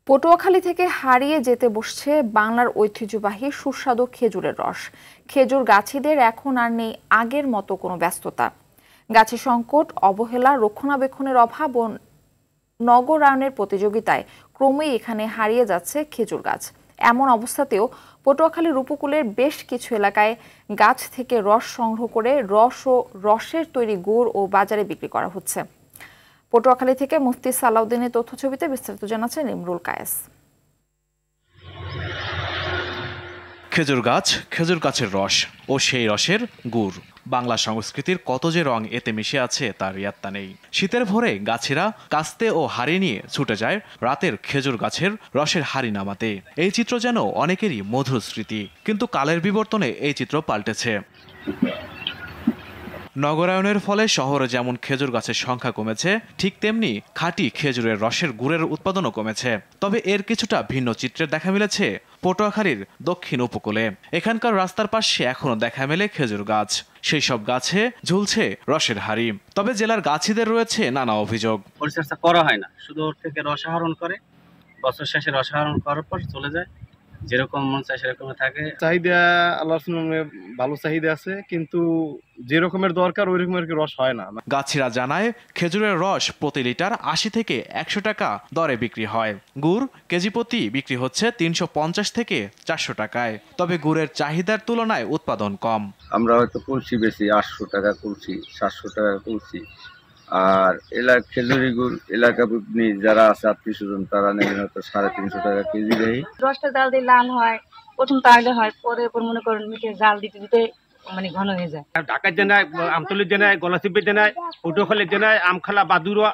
পটুয়াখালী থেকে হারিয়ে যেতে বসছে বাংলার ঐতিহ্যবাহী সুস্বাদু খেজুরের রস। খেজুর গাছিদের এখন আর নেই আগের মতো কোনো ব্যস্ততা। গাছের সংকট, অবহেলা, রক্ষণাবেক্ষণের অভাব ও নগরায়নের প্রতিযোগিতায় ক্রমেই এখানে হারিয়ে যাচ্ছে খেজুর গাছ। এমন অবস্থাতেও পটুয়াখালীর উপকূলের বেশ কিছু এলাকায় গাছ থেকে রস সংগ্রহ করে রসের তৈরি গুড় ও বাজারে বিক্রি করা হচ্ছে। পটুয়াখালী থেকে মুফতি সালাউদ্দিনের তথ্যছবিতে বিস্তারিত জানাচ্ছেন ইমরুল কায়েস। খেজুর গাছ, খেজুর গাছের রস ও সেই রসের গুড়, বাংলা সংস্কৃতির কত যে রং এতে মিশে আছে তার ইয়াত্তা নেই। শীতের ভোরে গাছেরা কাস্তে ও হাড়ি নিয়ে ছুটে যায় রাতের খেজুর গাছের রসের হাড়ি নামাতে। এই চিত্র যেন অনেকেরই মধুর স্মৃতি, কিন্তু কালের বিবর্তনে এই চিত্র পাল্টেছে। নগরায়নের ফলে শহরে যেমন খেজুর গাছের সংখ্যা কমেছে, ঠিক তেমনি খাঁটি খেজুরের রসের গুড়ের উৎপাদনও কমেছে। তবে এর কিছুটা ভিন্ন চিত্রের দেখা মিলেছে পটুয়াখালীর দক্ষিণ উপকূলে। এখানকার রাস্তার পাশে এখনো দেখা মেলে খেজুর গাছ, সেই সব গাছে ঝুলছে রসের হাড়ি। তবে জেলার গাছিদের রয়েছে নানা অভিযোগ। পরিচর্যা করা হয় না, শুধু ওর থেকে রস আহরণ করে, বছর শেষে রস আহরণ করার পর চলে যায়, যেরকম মন চায় সেরকম থাকে। চাহিদা আল্লাহ ভালো চাহিদা আছে, কিন্তু যে রকমের দরকার ওই রকমের রস হয় না। গাছিরা জানায় খেজুরের রস প্রতি লিটার 80 থেকে 100 টাকা দরে বিক্রি হয়। গুড় কেজি প্রতি বিক্রি হচ্ছে 350 থেকে 400 টাকায়। তবে গুড়ের চাহিদার তুলনায় উৎপাদন কম। আমরা হয়তো কলসি বেশি 800 টাকা কলসি, 700 টাকা কলসি। আর খেজুরি গুড় এলাকা যারা আছে আত্মীয় স্বজন তারা নেবেন হয়তো 350 টাকা কেজি দেয়। রসটা জাল দিয়ে লাল হয়, প্রথম তাহলে হয়, পরে মনে করেন মিঠে জাল দিতে দিতে মানে ঘন হয়ে যায়। ঢাকার জেলায়, আমতলীর জেলায়, গলাচিপের জেলায়, পটুয়াখালীর জেলায়, আমখালা, বাদুরা,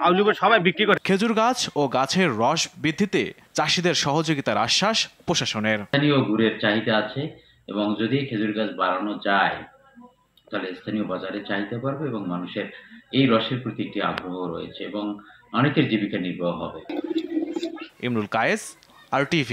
আউলিপুর সবাই বিক্রি করে। খেজুর গাছ ও গাছের রস বৃদ্ধিতে চাষিদের সহযোগিতার আশ্বাস প্রশাসনের। স্থানীয় গুড়ের চাহিদা আছে এবং যদি খেজুর গাছ বাড়ানো যায় তাহলে স্থানীয় বাজারে চাহিদা বাড়বে এবং মানুষের এই রসের প্রতি একটি আগ্রহ রয়েছে এবং অনেকের জীবিকা নির্বাহ হবে। ইমরুল কায়েস, RTV।